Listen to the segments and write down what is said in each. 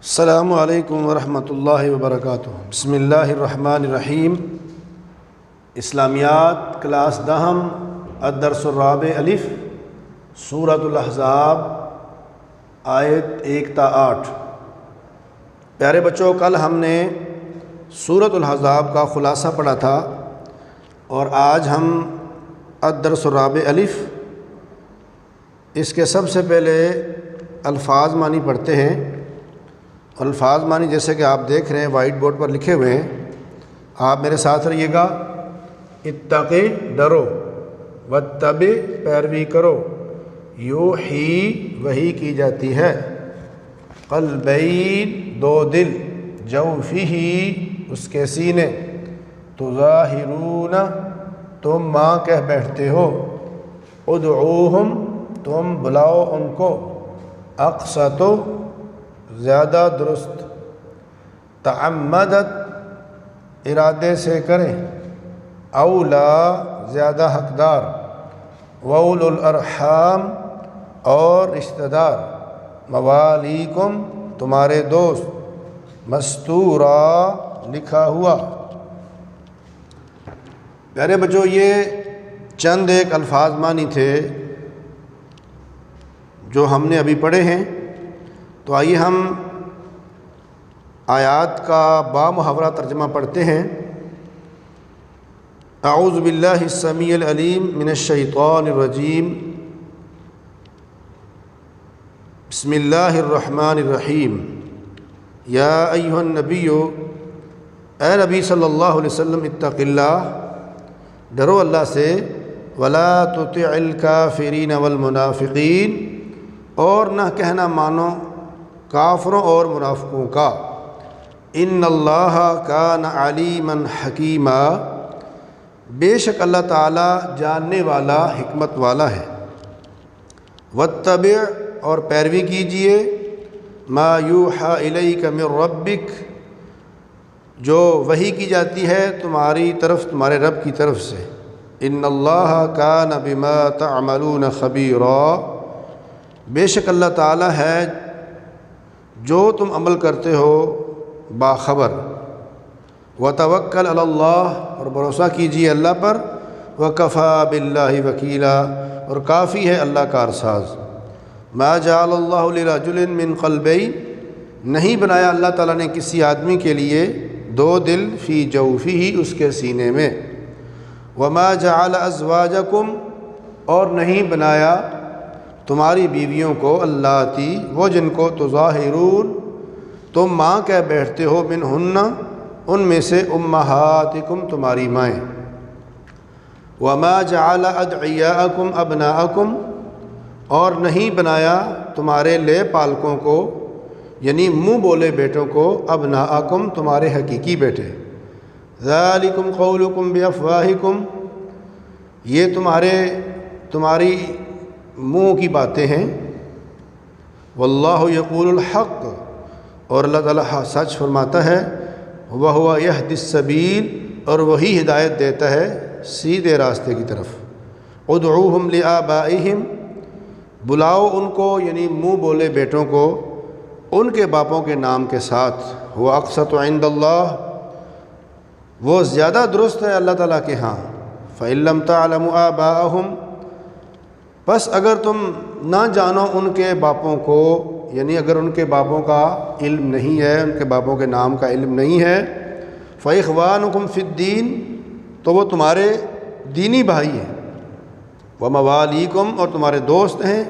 السلام علیکم ورحمۃ اللہ وبرکاتہ۔ بسم اللہ الرحمن الرحیم۔ اسلامیات کلاس دہم الدرس الرابع الف سورۃ الاحزاب آیت 1 تا 8۔ پیارے بچوں، کل ہم نے سورۃ الاحزاب کا خلاصہ پڑھا تھا اور آج ہم الدرس الرابع الف اس کے سب سے پہلے الفاظ معنی پڑھتے ہیں۔ الفاظ معنی جیسے کہ آپ دیکھ رہے ہیں وائٹ بورڈ پر لکھے ہوئے ہیں، آپ میرے ساتھ رہیے گا۔ اتقی ڈرو، واتبع پیروی کرو، یوحی وحی کی جاتی ہے، قلبین دو دل، جوفہ اس کے سینے، تظاہرون تم ماں کہہ بیٹھتے ہو، ادعوہم تم بلاؤ ان کو، اقسط زیادہ درست، تعمدت ارادے سے کریں، اولا زیادہ حقدار، واولو الارحام اور رشتہ دار، موالیکم تمہارے دوست، مستورا لکھا ہوا۔ پیارے بچوں، یہ چند ایک الفاظ معنی تھے جو ہم نے ابھی پڑھے ہیں۔ تو آئیے ہم آیات کا بامحاورہ ترجمہ پڑھتے ہیں۔ اعوذ باللہ السمیع العلیم من الشیطان الرجیم، بسم اللہ الرحمن الرحیم۔ یا ایھا النبی، اے نبی صلی اللہ علیہ وسلم، اتق اللہ ڈرو اللہ سے، ولا تطع الکافرین والمنافقین اور نہ کہنا مانو کافروں اور منافقوں کا، ان اللہ کان علیما حکیما بے شک اللہ تعالیٰ جاننے والا حکمت والا ہے، واتبع اور پیروی کیجئے، ما یوحی الیک من ربک جو وحی کی جاتی ہے تمہاری طرف تمہارے رب کی طرف سے، ان اللہ کان بما تعملون خبیرا بے شک اللہ تعالیٰ ہے جو تم عمل کرتے ہو باخبر، وتوکل علی اللہ اور بھروسہ کیجیے اللہ پر، وکفیٰ باللہ وکیلا اور کافی ہے اللہ کارساز، ما جعل اللہ لرجل من قلبین نہیں بنایا اللہ تعالیٰ نے کسی آدمی کے لیے دو دل، فی جوفہ اس کے سینے میں، وما جعل ازواجکم اور نہیں بنایا تمہاری بیویوں کو، اللاتی وہ جن کو، تظاہرون تم ماں کہہ بیٹھتے ہو، منہن ان میں سے، امہاتکم تمہاری مائیں، وما جعل ادعیاءکم ابناءکم اور نہیں بنایا تمہارے لے پالکوں کو، یعنی منہ بولے بیٹوں کو، ابناءکم تمہارے حقیقی بیٹے، ذالکم قولکم بافواہکم یہ تمہاری منہ کی باتیں ہیں، واللہ یقول الحق اور اللہ تعالیٰ سچ فرماتا ہے، وہو یہدی السبیل اور وہی ہدایت دیتا ہے سیدھے راستے کی طرف، ادعوہم لآبائہم بلاؤ ان کو، یعنی منہ بولے بیٹوں کو ان کے باپوں کے نام کے ساتھ، وہ اقسط عند اللہ وہ زیادہ درست ہے اللہ تعالیٰ کے ہاں، فإن لم تعلموا آباءہم بس اگر تم نہ جانو ان کے باپوں کو، یعنی اگر ان کے باپوں کا علم نہیں ہے، ان کے باپوں کے نام کا علم نہیں ہے، فإخوانکم فی الدین تو وہ تمہارے دینی بھائی ہیں، وموالیکم اور تمہارے دوست ہیں،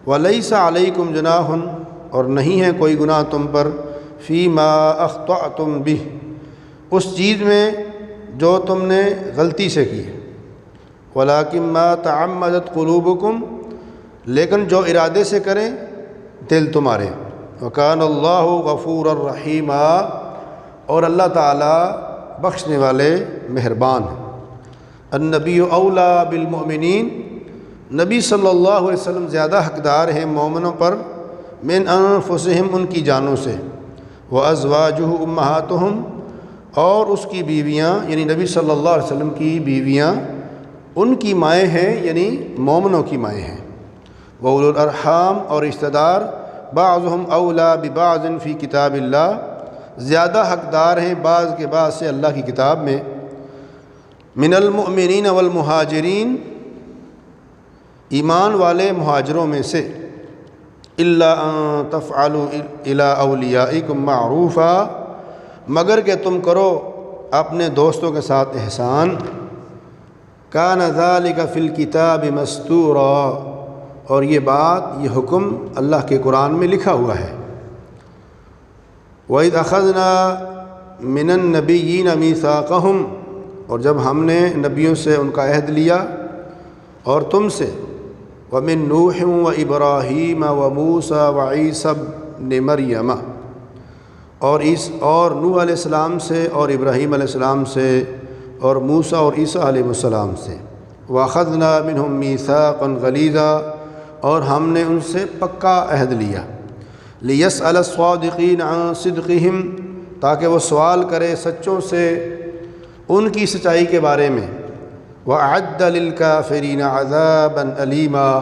ولیس علیکم جناح اور نہیں ہے کوئی گناہ تم پر، فیما اخطأتم بہ اس چیز میں جو تم نے غلطی سے کی ہے، ولیکن ما تعمدت قلوبکم لیکن جو ارادے سے کریں دل تمہارے، وکان اللہ غفورا الرحیما اور اللہ تعالیٰ بخشنے والے مہربان ہیں۔ النبی اولا بالمؤمنین نبی صلی اللہ علیہ وسلم زیادہ حقدار ہیں مومنوں پر، من انفسہم ان کی جانوں سے، وازواجہ امہاتہم اور اس کی بیویاں، یعنی نبی صلی اللہ علیہ وسلم کی بیویاں ان کی مائیں ہیں، یعنی مومنوں کی مائیں ہیں، واولو الارحام اور رشتہ دار، بعضهم اولا ببعض فی کتاب اللہ، زیادہ حقدار ہیں بعض کے بعض سے اللہ کی کتاب میں، من المؤمنین والمہاجرین، ایمان والے مہاجروں میں سے، الا ان تفعلوا الی اولیائکم معروفا، مگر کہ تم کرو اپنے دوستوں کے ساتھ احسان، کان ذلک فی الکتاب مستورا، اور یہ بات، یہ حکم اللہ کے قرآن میں لکھا ہوا ہے۔ وَإِذْ أَخَذْنَا مِنَ النَّبِيِّينَ مِيثَاقَهُمْ، اور جب ہم نے نبیوں سے ان کا عہد لیا، اور تم سے، وَمِن نُوحٍ وَإِبْرَاهِيمَ وَمُوسَى وَعِيسَى ابْنِ مَرْيَمَ، اور نوح علیہ السلام سے، اور ابراہیم علیہ السلام سے، اور موسیٰ اور عیسیٰ علیہ السلام سے، وَأَخَذْنَا مِنْهُمْ مِيثَاقًا غَلِيظًا، اور ہم نے ان سے پکا عہد لیا، لِيَسْأَلَ الصَّادِقِينَ عَنْ صِدْقِهِمْ، تاکہ وہ سوال کرے سچوں سے ان کی سچائی کے بارے میں، وَأَعَدَّ لِلْكَافِرِينَ عَذَابًا أَلِيمًا،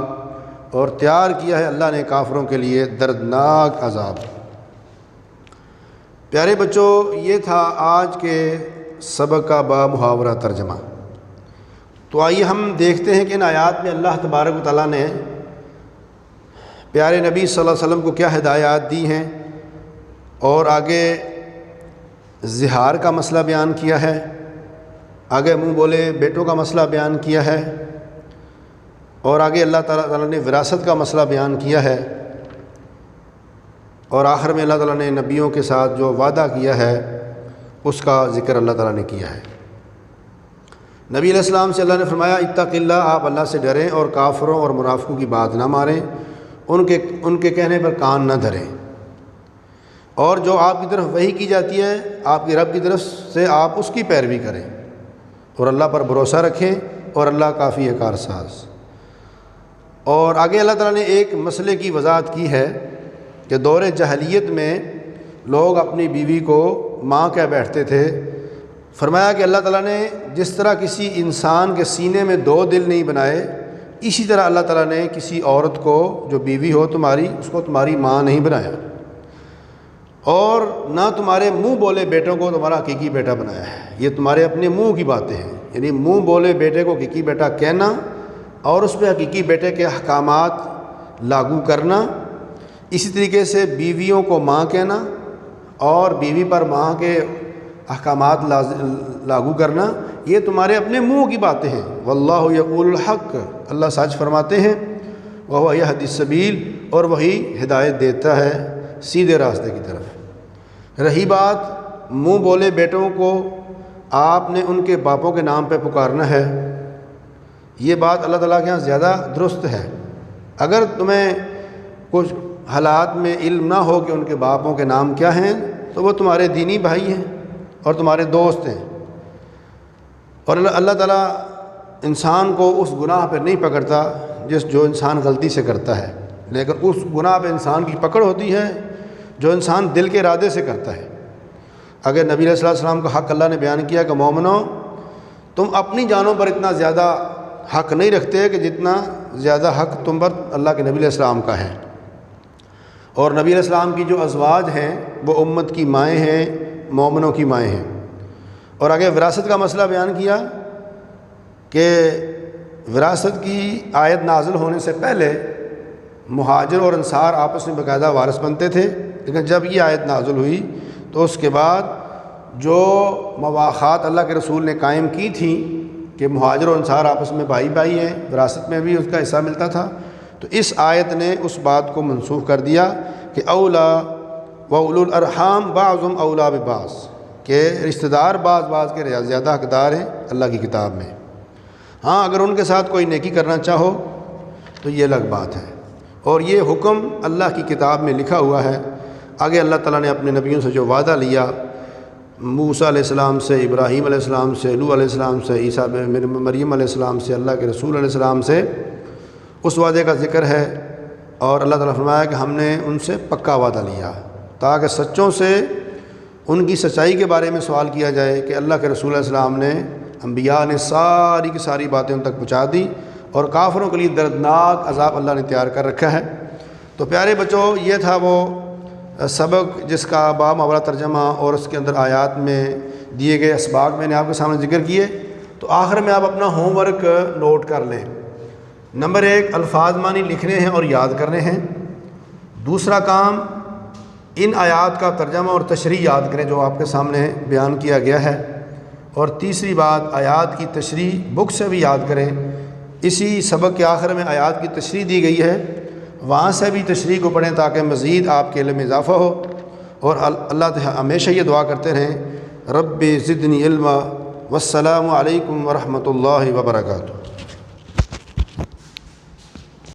اور تیار کیا ہے اللہ نے کافروں کے لیے دردناک عذاب۔ پیارے بچوں، یہ تھا آج کے سبق کا بامحاورہ ترجمہ۔ تو آئیے ہم دیکھتے ہیں کہ ان آیات میں اللہ تبارک و تعالیٰ نے پیارے نبی صلی اللہ علیہ وسلم کو کیا ہدایات دی ہیں، اور آگے زہار کا مسئلہ بیان کیا ہے، آگے منہ بولے بیٹوں کا مسئلہ بیان کیا ہے، اور آگے اللہ تعالیٰ نے وراثت کا مسئلہ بیان کیا ہے، اور آخر میں اللہ تعالیٰ نے نبیوں کے ساتھ جو وعدہ کیا ہے اس کا ذکر اللہ تعالیٰ نے کیا ہے۔ نبی علیہ السلام سے اللہ نے فرمایا اتق اللہ، آپ اللہ سے ڈریں اور کافروں اور منافقوں کی بات نہ ماریں، ان کے کہنے پر کان نہ دھریں، اور جو آپ کی طرف وحی کی جاتی ہے آپ کی رب کی طرف سے، آپ اس کی پیروی کریں، اور اللہ پر بھروسہ رکھیں، اور اللہ کافی ہے کارساز۔ اور آگے اللہ تعالیٰ نے ایک مسئلے کی وضاحت کی ہے کہ دور جاہلیت میں لوگ اپنی بیوی کو ماں کہہ بیٹھتے تھے۔ فرمایا کہ اللہ تعالیٰ نے جس طرح کسی انسان کے سینے میں دو دل نہیں بنائے، اسی طرح اللہ تعالیٰ نے کسی عورت کو جو بیوی ہو تمہاری، اس کو تمہاری ماں نہیں بنایا، اور نہ تمہارے منہ بولے بیٹوں کو تمہارا حقیقی بیٹا بنایا ہے۔ یہ تمہارے اپنے منہ کی باتیں ہیں، یعنی منہ بولے بیٹے کو حقیقی بیٹا کہنا، اور اس پہ حقیقی بیٹے کے احکامات لاگو کرنا، اسی طریقے سے بیویوں کو ماں کہنا اور بیوی پر ماں کے احکامات لاگو کرنا، یہ تمہارے اپنے منہ کی باتیں ہیں۔ واللہ یقول الحق، اللہ سچ فرماتے ہیں، وہو یہدی السبیل، اور وہی ہدایت دیتا ہے سیدھے راستے کی طرف۔ رہی بات منہ بولے بیٹوں کو آپ نے ان کے باپوں کے نام پہ پکارنا ہے، یہ بات اللہ تعالیٰ کے یہاں زیادہ درست ہے۔ اگر تمہیں کچھ حالات میں علم نہ ہو کہ ان کے باپوں کے نام کیا ہیں، تو وہ تمہارے دینی بھائی ہیں اور تمہارے دوست ہیں، اور اللہ تعالیٰ انسان کو اس گناہ پہ نہیں پکڑتا جو انسان غلطی سے کرتا ہے، لیکن اس گناہ پہ انسان کی پکڑ ہوتی ہے جو انسان دل کے ارادے سے کرتا ہے۔ اگر نبی علیہ السلام کا حق اللہ نے بیان کیا کہ مومنو، تم اپنی جانوں پر اتنا زیادہ حق نہیں رکھتے کہ جتنا زیادہ حق تم پر اللہ کے نبی علیہ السلام کا ہے، اور نبی علیہ السلام کی جو ازواج ہیں وہ امت کی مائیں ہیں، مومنوں کی مائیں ہیں۔ اور آگے وراثت کا مسئلہ بیان کیا کہ وراثت کی آیت نازل ہونے سے پہلے مہاجر اور انصار آپس میں باقاعدہ وارث بنتے تھے، لیکن جب یہ آیت نازل ہوئی تو اس کے بعد جو مواخات اللہ کے رسول نے قائم کی تھیں کہ مہاجر اور انصار آپس میں بھائی بھائی ہیں، وراثت میں بھی اس کا حصہ ملتا تھا، تو اس آیت نے اس بات کو منسوخ کر دیا کہ اولا و اولو الارحام بعضهم اولا ببعض، کہ رشتہ دار بعض کے زیادہ حقدار ہیں اللہ کی کتاب میں۔ ہاں اگر ان کے ساتھ کوئی نیکی کرنا چاہو تو یہ الگ بات ہے، اور یہ حکم اللہ کی کتاب میں لکھا ہوا ہے۔ آگے اللہ تعالیٰ نے اپنے نبیوں سے جو وعدہ لیا، موسیٰ علیہ السلام سے، ابراہیم علیہ السلام سے، نوح علیہ السلام سے، عیسیٰ مریم علیہ السلام سے، اللہ کے رسول علیہ السلام سے، اس وعدے کا ذکر ہے، اور اللہ تعالیٰ فرمایا کہ ہم نے ان سے پکا وعدہ لیا تاکہ سچوں سے ان کی سچائی کے بارے میں سوال کیا جائے کہ اللہ کے رسول علیہ السلام نے، انبیاء نے ساری کی ساری باتیں ان تک پہنچا دی، اور کافروں کے لیے دردناک عذاب اللہ نے تیار کر رکھا ہے۔ تو پیارے بچوں، یہ تھا وہ سبق جس کا باماورا ترجمہ اور اس کے اندر آیات میں دیے گئے اسباق میں نے آپ کے سامنے ذکر کیے۔ تو آخر میں آپ اپنا ہوم ورک نوٹ کر لیں۔ نمبر 1، الفاظ معنی لکھنے ہیں اور یاد کرنے ہیں۔ دوسرا کام، ان آیات کا ترجمہ اور تشریح یاد کریں جو آپ کے سامنے بیان کیا گیا ہے۔ اور تیسری بات، آیات کی تشریح بک سے بھی یاد کریں۔ اسی سبق کے آخر میں آیات کی تشریح دی گئی ہے، وہاں سے بھی تشریح کو پڑھیں تاکہ مزید آپ کے علم میں اضافہ ہو۔ اور اللہ تعالی ہمیشہ یہ دعا کرتے رہیں، رب زدنی علما، والسلام علیکم ورحمۃ اللہ وبرکاتہ۔